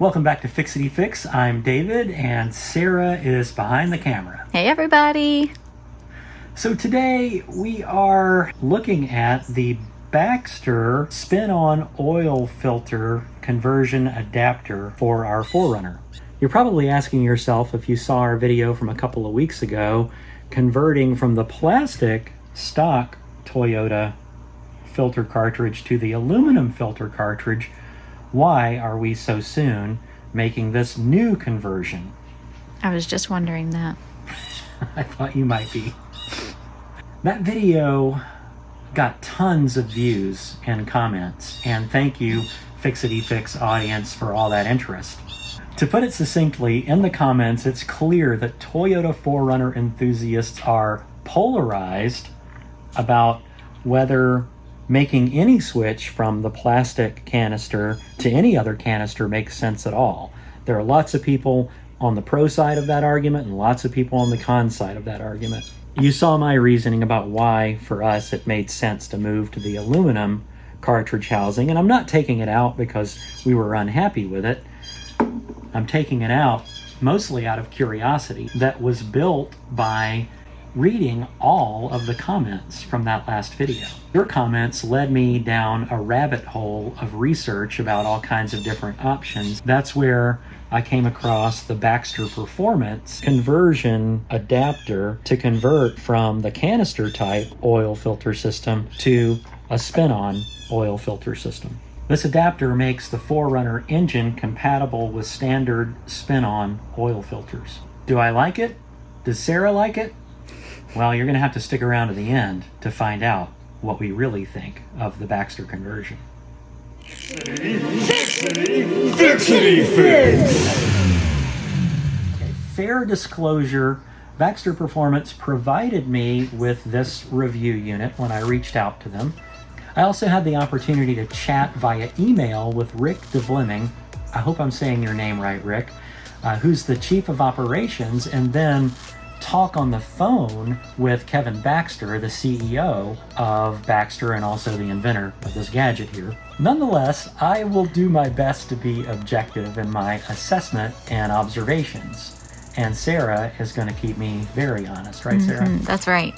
Welcome back to Fixity Fix. I'm David and Sarah is behind the camera. Hey everybody! So today we are looking at the Baxter spin-on oil filter conversion adapter for our 4Runner. You're probably asking yourself, if you saw our video from a couple of weeks ago, converting from the plastic stock Toyota filter cartridge to the aluminum filter cartridge, why are we so soon making this new conversion? I was just wondering that. I thought you might be. That video got tons of views and comments, and thank you, Fixity Fix audience, for all that interest. To put it succinctly, in the comments, it's clear that Toyota 4Runner enthusiasts are polarized about whether making any switch from the plastic canister to any other canister makes sense at all. There are lots of people on the pro side of that argument and lots of people on the con side of that argument. You saw my reasoning about why, for us, it made sense to move to the aluminum cartridge housing, and I'm not taking it out because we were unhappy with it. I'm taking it out mostly out of curiosity that was built by reading all of the comments from that last video. Your comments led me down a rabbit hole of research about all kinds of different options. That's where I came across the Baxter Performance conversion adapter to convert from the canister type oil filter system to a spin-on oil filter system. This adapter makes the 4Runner engine compatible with standard spin-on oil filters. Do I like it? Does Sarah like it? Well, you're going to have to stick around to the end to find out what we really think of the Baxter conversion. Fixity Fix! Okay, fair disclosure, Baxter Performance provided me with this review unit when I reached out to them. I also had the opportunity to chat via email with Rick DeVleming. I hope I'm saying your name right, Rick, who's the Chief of Operations, and then talk on the phone with Kevin Baxter, the CEO of Baxter and also the inventor of this gadget here. Nonetheless, I will do my best to be objective in my assessment and observations. And Sarah is going to keep me very honest, right, Sarah? That's right.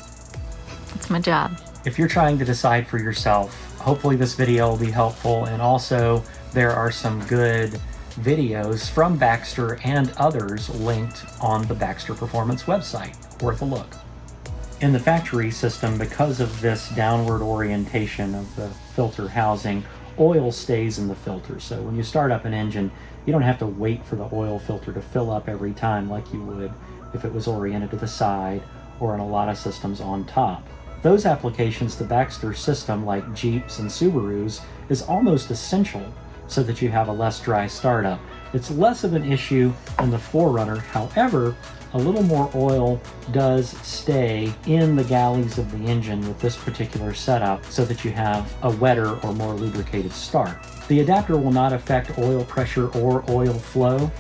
That's my job. If you're trying to decide for yourself, hopefully this video will be helpful, and also there are some good videos from Baxter and others linked on the Baxter Performance website. Worth a look. In the factory system, because of this downward orientation of the filter housing, oil stays in the filter. So when you start up an engine, you don't have to wait for the oil filter to fill up every time like you would if it was oriented to the side or in a lot of systems on top. Those applications, the Baxter system, like Jeeps and Subarus, is almost essential so that you have a less dry startup. It's less of an issue in the 4Runner. However, a little more oil does stay in the galleys of the engine with this particular setup so that you have a wetter or more lubricated start. The adapter will not affect oil pressure or oil flow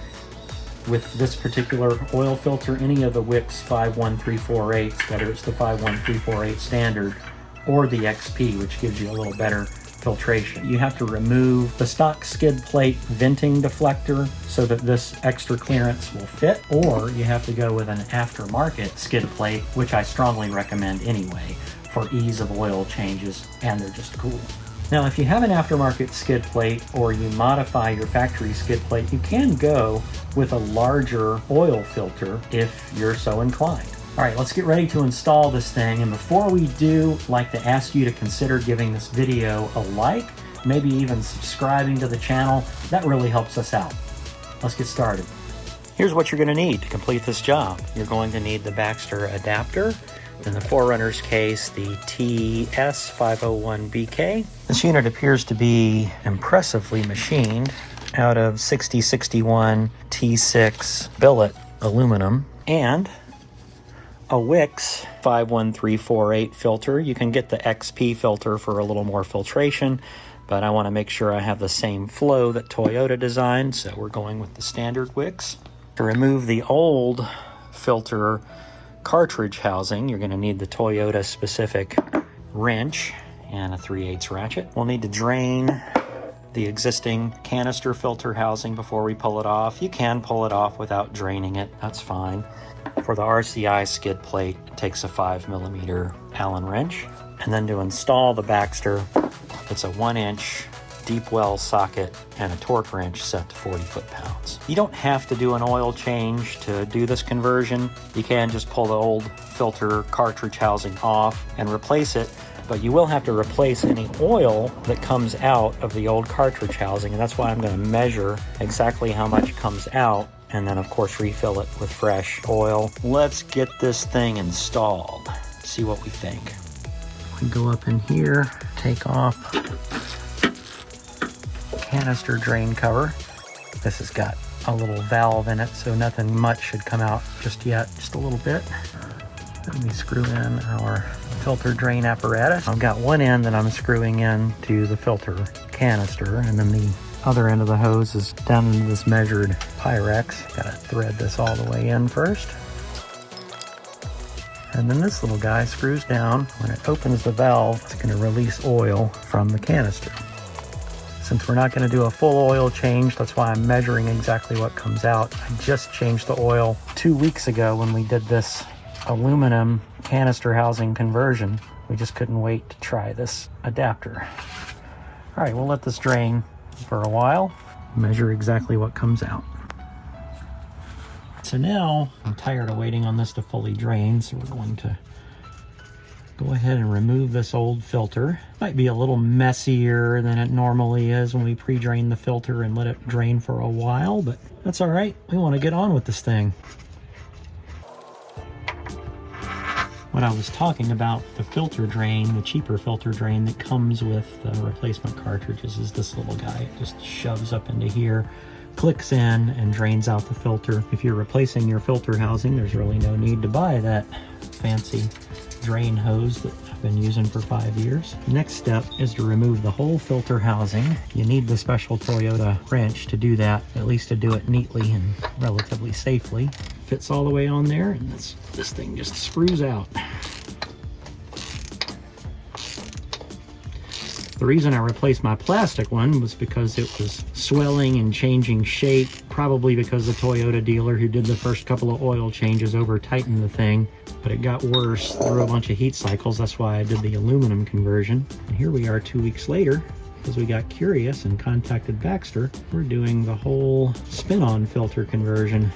with this particular oil filter. Any of the Wix 51348s, whether it's the 51348 standard or the XP, which gives you a little better filtration. You have to remove the stock skid plate venting deflector so that this extra clearance will fit, or you have to go with an aftermarket skid plate, which I strongly recommend anyway for ease of oil changes, and they're just cool. Now, if you have an aftermarket skid plate or you modify your factory skid plate, you can go with a larger oil filter if you're so inclined. All right, let's get ready to install this thing. And before we do, I'd like to ask you to consider giving this video a like, maybe even subscribing to the channel. That really helps us out. Let's get started. Here's what you're going to need to complete this job. You're going to need the Baxter adapter. In the 4Runner's case, the TS501BK. This unit appears to be impressively machined out of 6061 T6 billet aluminum and a Wix 51348 filter. You can get the XP filter for a little more filtration, but I want to make sure I have the same flow that Toyota designed, so we're going with the standard Wix. To remove the old filter cartridge housing, you're going to need the Toyota specific wrench and a 3/8 ratchet. We'll need to drain the existing canister filter housing before we pull it off. You can pull it off without draining it, that's fine. For the RCI skid plate, it takes a 5mm Allen wrench. And then to install the Baxter, it's a 1-inch deep well socket and a torque wrench set to 40 foot-pounds. You don't have to do an oil change to do this conversion. You can just pull the old filter cartridge housing off and replace it, but you will have to replace any oil that comes out of the old cartridge housing, and that's why I'm going to measure exactly how much comes out, and then of course refill it with fresh oil. Let's get this thing installed, see what we think. We go up in here, take off canister drain cover. This has got a little valve in it, so nothing much should come out just yet, just a little bit. Let me screw in our filter drain apparatus. I've got one end that I'm screwing in to the filter canister, and then the other end of the hose is down into this measured Pyrex. Gotta thread this all the way in first. And then this little guy screws down. When it opens the valve, it's gonna release oil from the canister. Since we're not going to do a full oil change, that's why I'm measuring exactly what comes out. I just changed the oil 2 weeks ago when we did this aluminum canister housing conversion. We just couldn't wait to try this adapter. All right, we'll let this drain for a while, measure exactly what comes out. So now I'm tired of waiting on this to fully drain, so we're going to go ahead and remove this old filter. Might be a little messier than it normally is when we pre-drain the filter and let it drain for a while, but that's all right. We want to get on with this thing. When I was talking about the filter drain, the cheaper filter drain that comes with the replacement cartridges is this little guy. It just shoves up into here, clicks in, and drains out the filter. If you're replacing your filter housing, there's really no need to buy that fancy drain hose that I've been using for 5 years. Next step is to remove the whole filter housing. You need the special Toyota wrench to do that, at least to do it neatly and relatively safely. Fits all the way on there, and this thing just screws out. The reason I replaced my plastic one was because it was swelling and changing shape, probably because the Toyota dealer who did the first couple of oil changes over-tightened the thing, but it got worse through a bunch of heat cycles. That's why I did the aluminum conversion. And here we are 2 weeks later, because we got curious and contacted Baxter. We're doing the whole spin-on filter conversion.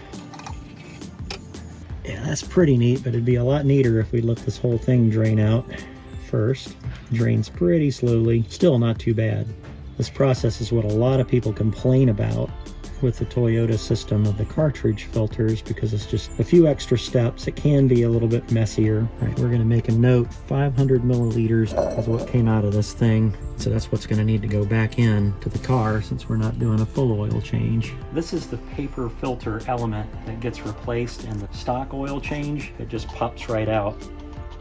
Yeah, that's pretty neat, but it'd be a lot neater if we let this whole thing drain out first. Drains pretty slowly, still not too bad. This process is what a lot of people complain about with the Toyota system of the cartridge filters, because it's just a few extra steps. It can be a little bit messier. All right, we're going to make a note. 500 milliliters is what came out of this thing, so that's what's going to need to go back in to the car since we're not doing a full oil change. This is the paper filter element that gets replaced in the stock oil change. It just pops right out,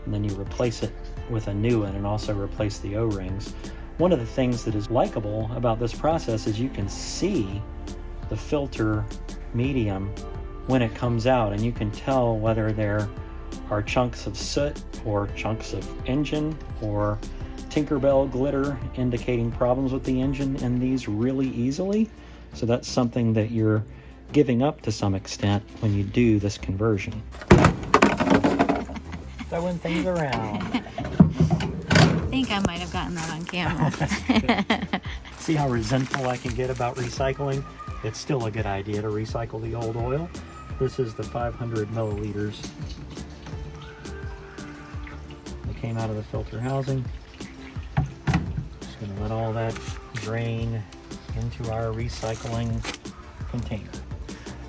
and then you replace it with a new one and also replace the O-rings. One of the things that is likable about this process is you can see the filter medium when it comes out, and you can tell whether there are chunks of soot or chunks of engine or Tinkerbell glitter indicating problems with the engine in these really easily. So that's something that you're giving up to some extent when you do this conversion. Throwing things around. I think I might have gotten that on camera. See how resentful I can get about recycling? It's still a good idea to recycle the old oil. This is the 500 milliliters that came out of the filter housing. Just going to let all that drain into our recycling container.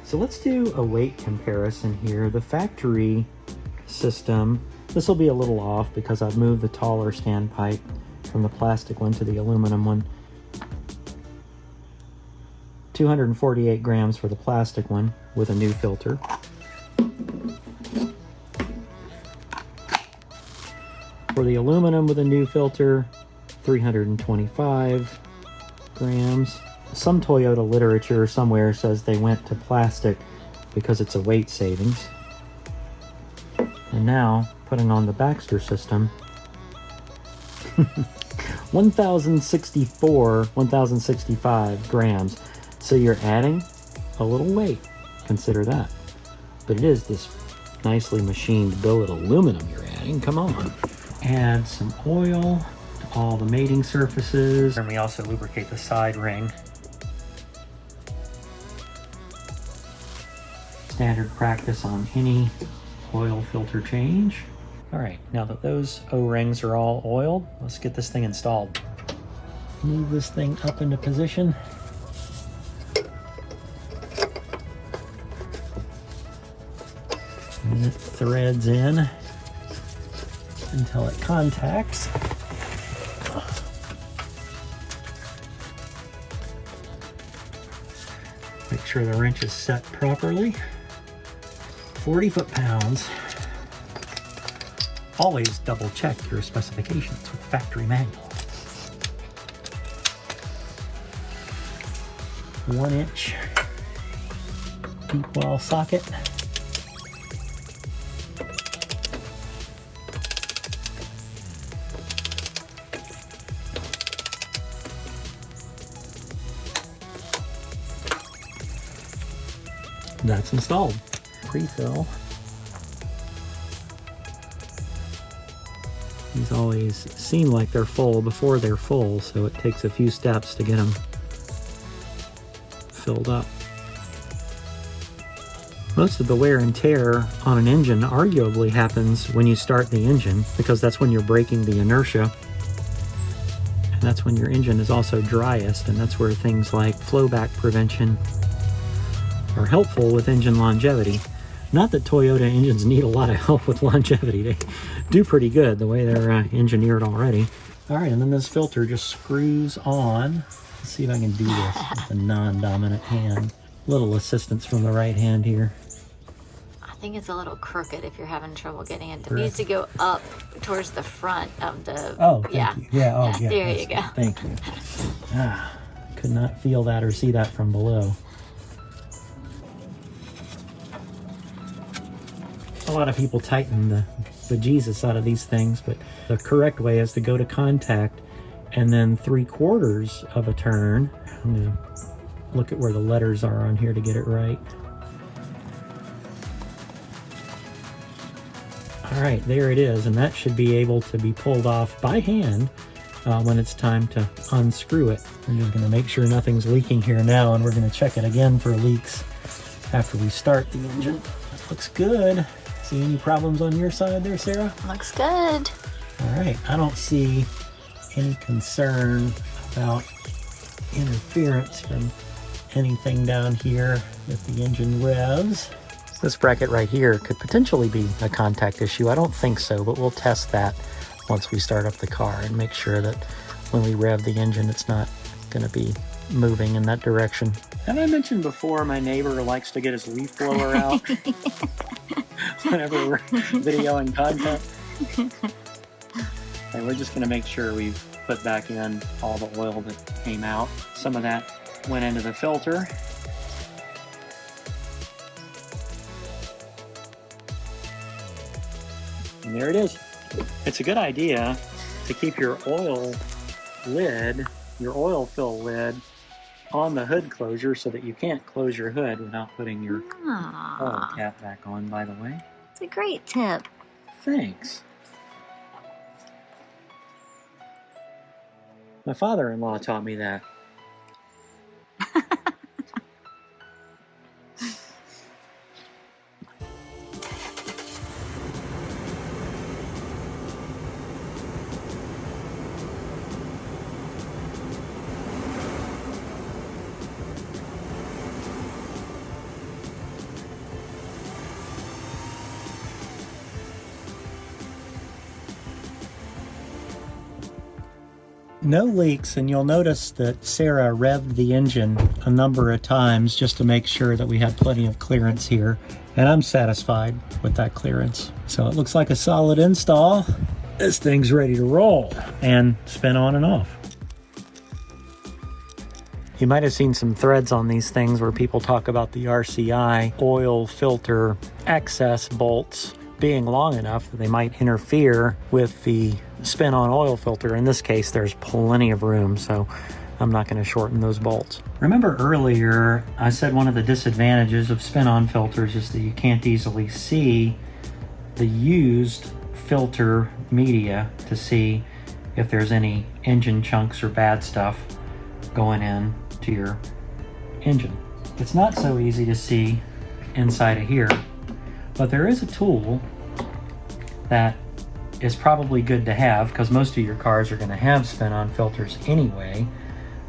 So let's do a weight comparison here. The factory system, this will be a little off because I've moved the taller standpipe from the plastic one to the aluminum one. 248 grams for the plastic one with a new filter. For the aluminum with a new filter, 325 grams. Some Toyota literature somewhere says they went to plastic because it's a weight savings. And now, putting on the Baxter system, 1065 grams. So you're adding a little weight, consider that. But it is this nicely machined billet aluminum you're adding, come on. Add some oil to all the mating surfaces. And we also lubricate the side ring. Standard practice on any oil filter change. All right, now that those O-rings are all oiled, let's get this thing installed. Move this thing up into position. And it threads in until it contacts. Make sure the wrench is set properly. 40 foot-pounds. Always double check your specifications with the factory manual. 1 inch deep well socket. That's installed. Pre-fill. These always seem like they're full before they're full, so it takes a few steps to get them filled up. Most of the wear and tear on an engine arguably happens when you start the engine, because that's when you're breaking the inertia. And that's when your engine is also driest, and that's where things like flowback prevention are helpful with engine longevity. Not that Toyota engines need a lot of help with longevity. They do pretty good the way they're engineered already. All right, and then this filter just screws on. Let's see if I can do this with a non-dominant hand. Little assistance from the right hand here. I think it's a little crooked if you're having trouble getting it. It needs to go up towards the front of the... Oh, thank you. Yeah, oh, yeah. There you go. Thank you. Could not feel that or see that from below. A lot of people tighten the bejesus out of these things, but the correct way is to go to contact and then 3/4 of a turn. I'm going to look at where the letters are on here to get it right. All right, there it is, and that should be able to be pulled off by hand when it's time to unscrew it. We're just going to make sure nothing's leaking here now, and we're going to check it again for leaks after we start the engine. That looks good. See any problems on your side there, Sarah? Looks good. All right, I don't see any concern about interference from anything down here if the engine revs. This bracket right here could potentially be a contact issue. I don't think so, but we'll test that once we start up the car and make sure that when we rev the engine, it's not going to be moving in that direction. Have I mentioned before my neighbor likes to get his leaf blower out whenever we're videoing content? And we're just going to make sure we've put back in all the oil that came out. Some of that went into the filter. And there it is. It's a good idea to keep your oil lid, your oil fill lid, on the hood closure so that you can't close your hood without putting your oil cap back on, by the way. It's a great tip. Thanks. My father-in-law taught me that. No leaks, and you'll notice that Sarah revved the engine a number of times just to make sure that we had plenty of clearance here, and I'm satisfied with that clearance. So it looks like a solid install. This thing's ready to roll and spin on and off. You might have seen some threads on these things where people talk about the RCI oil filter access bolts being long enough that they might interfere with the spin-on oil filter. In this case, there's plenty of room, so I'm not going to shorten those bolts. Remember earlier, I said one of the disadvantages of spin-on filters is that you can't easily see the used filter media to see if there's any engine chunks or bad stuff going in to your engine. It's not so easy to see inside of here, but there is a tool that is probably good to have, because most of your cars are going to have spin-on filters anyway,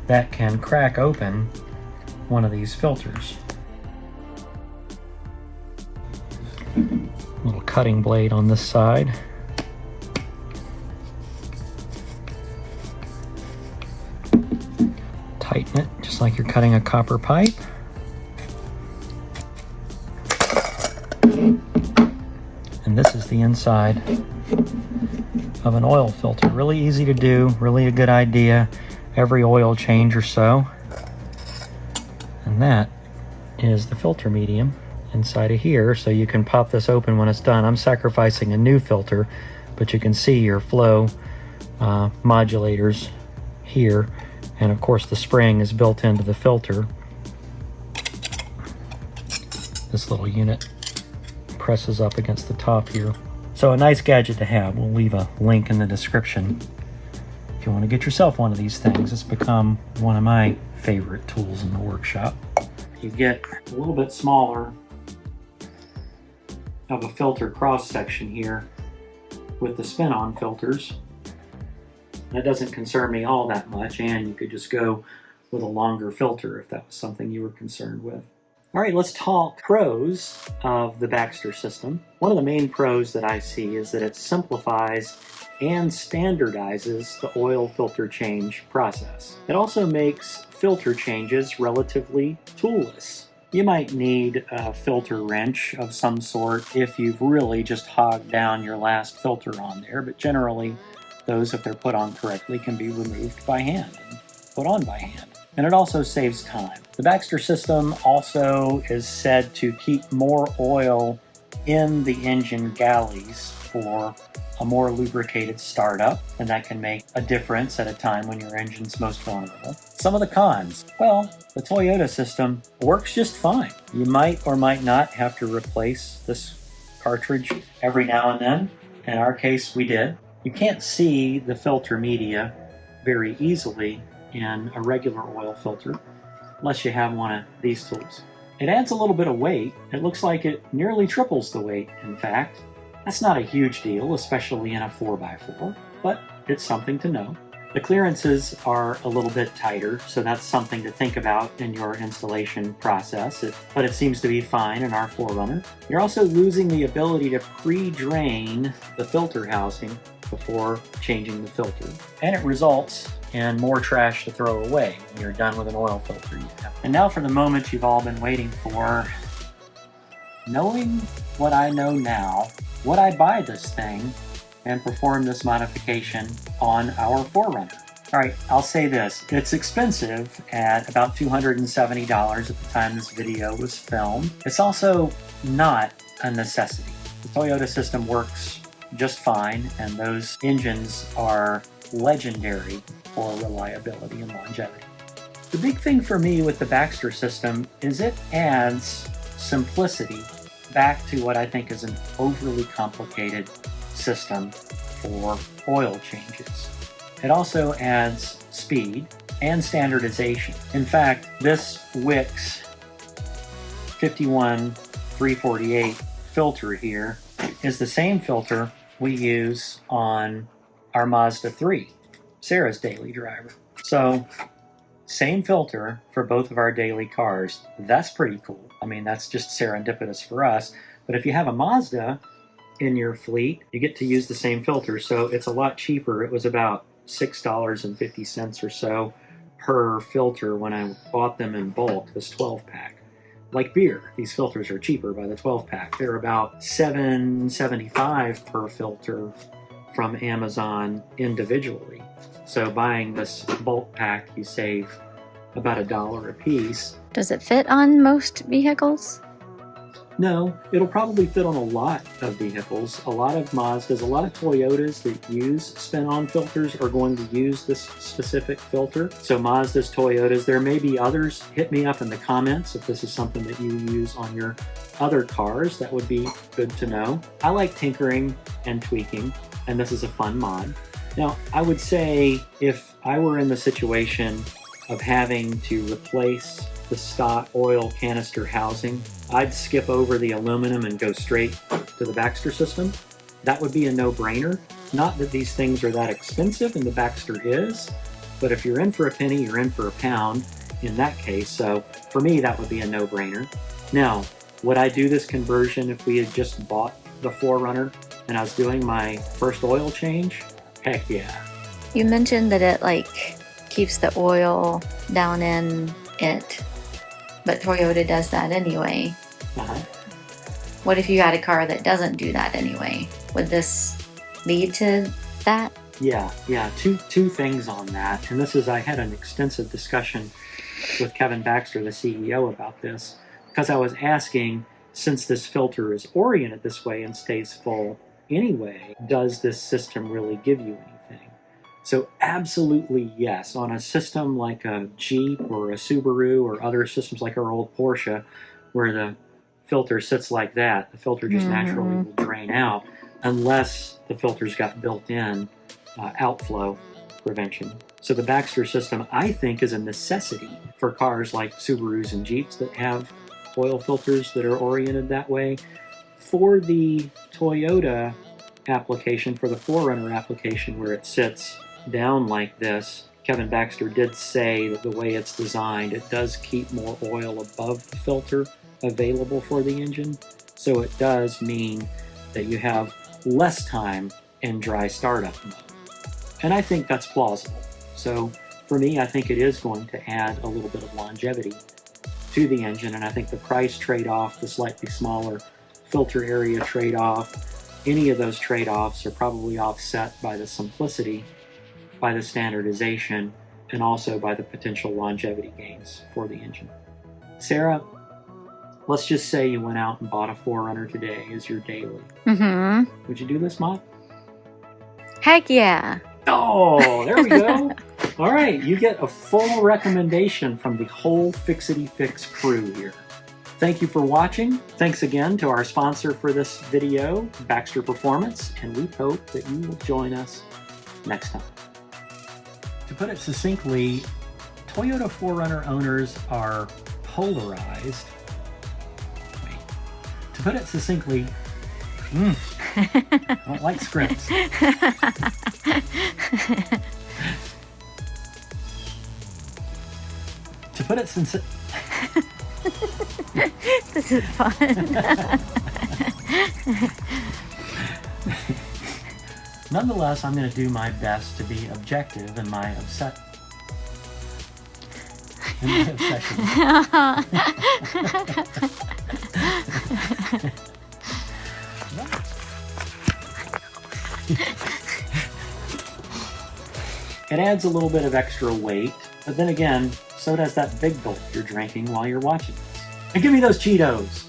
that can crack open one of these filters. Little cutting blade on this side. Tighten it just like you're cutting a copper pipe. And this is the inside of an oil filter. Really easy to do, really a good idea every oil change or so. And that is the filter medium inside of here, so you can pop this open when it's done. I'm sacrificing a new filter, but you can see your flow modulators here, and of course the spring is built into the filter. This little unit presses up against the top here. So a nice gadget to have. We'll leave a link in the description if you want to get yourself one of these things. It's become one of my favorite tools in the workshop. You get a little bit smaller of a filter cross section here with the spin-on filters. That doesn't concern me all that much, and you could just go with a longer filter if that was something you were concerned with. All right, let's talk pros of the Baxter system. One of the main pros that I see is that it simplifies and standardizes the oil filter change process. It also makes filter changes relatively toolless. You might need a filter wrench of some sort if you've really just hogged down your last filter on there, but generally those, if they're put on correctly, can be removed by hand and put on by hand. And it also saves time. The Baxter system also is said to keep more oil in the engine galleys for a more lubricated startup, and that can make a difference at a time when your engine's most vulnerable. Some of the cons. Well, the Toyota system works just fine. You might or might not have to replace this cartridge every now and then. In our case, we did. You can't see the filter media very easily in a regular oil filter unless you have one of these tools. It adds a little bit of weight. It looks like it nearly triples the weight, in fact. That's not a huge deal, especially in a 4x4, but it's something to know. The clearances are a little bit tighter, so that's something to think about in your installation process, but it seems to be fine in our 4Runner. You're also losing the ability to pre-drain the filter housing before changing the filter, and it results in more trash to throw away when you're done with an oil filter. And now for the moment you've all been waiting for. Knowing what I know now, would I buy this thing and perform this modification on our 4Runner? All right, I'll say this. It's expensive at about $270 at the time this video was filmed. It's also not a necessity. The Toyota system works just fine, and those engines are legendary for reliability and longevity. The big thing for me with the Baxter system is it adds simplicity back to what I think is an overly complicated system for oil changes. It also adds speed and standardization. In fact, this Wix 51348 filter here is the same filter we use on our Mazda 3, Sarah's daily driver. So, same filter for both of our daily cars. That's pretty cool. I mean, that's just serendipitous for us. But if you have a Mazda in your fleet, you get to use the same filter, so it's a lot cheaper. It was about $6.50 or so per filter when I bought them in bulk, this 12-pack. Like beer, these filters are cheaper by the 12-pack. They're about $7.75 per filter from Amazon individually. So buying this bulk pack, you save about $1 a piece. Does it fit on most vehicles? No, it'll probably fit on a lot of vehicles. A lot of Mazdas, a lot of Toyotas that use spin-on filters are going to use this specific filter. So Mazdas, Toyotas, there may be others. Hit me up in the comments if this is something that you use on your other cars. That would be good to know. I like tinkering and tweaking, and this is a fun mod. Now, I would say if I were in the situation of having to replace the stock oil canister housing, I'd skip over the aluminum and go straight to the Baxter system. That would be a no-brainer. Not that these things are that expensive, and the Baxter is, but if you're in for a penny, you're in for a pound in that case. So for me, that would be a no-brainer. Now, would I do this conversion if we had just bought the 4Runner and I was doing my first oil change? Heck yeah. You mentioned that it like keeps the oil down in it, but Toyota does that anyway. What if you had a car that doesn't do that anyway? Would this lead to that? Yeah. Two things on that. And this is, I had an extensive discussion with Kevin Baxter, the CEO, about this, because I was asking, since this filter is oriented this way and stays full anyway, does this system really give you anything? So absolutely yes. On a system like a Jeep or a Subaru or other systems like our old Porsche, where the filter sits like that, the filter just naturally will drain out unless the filter's got built-in outflow prevention. So the Baxter system, I think, is a necessity for cars like Subarus and Jeeps that have oil filters that are oriented that way. For the Toyota application, for the 4Runner application where it sits down like this, Kevin Baxter did say that the way it's designed, it does keep more oil above the filter available for the engine. So it does mean that you have less time in dry startup mode. And I think that's plausible. So for me, I think it is going to add a little bit of longevity to the engine. And I think the price trade-off, the slightly smaller filter area trade-off, any of those trade-offs are probably offset by the simplicity, by the standardization, and also by the potential longevity gains for the engine. Sarah, let's just say you went out and bought a 4Runner today as your daily. Would you do this mod? Heck yeah. Oh, there we go. All right, you get a full recommendation from the whole Fixity Fix crew here. Thank you for watching. Thanks again to our sponsor for this video, Baxter Performance, and we hope that you will join us next time. To put it succinctly, Toyota 4Runner owners are polarized. Wait. To put it succinctly, I don't like scripts. To put it This is fun. Nonetheless, I'm going to do my best to be objective in my obsession. It adds a little bit of extra weight, but then again, so does that big gulp you're drinking while you're watching this. And give me those Cheetos!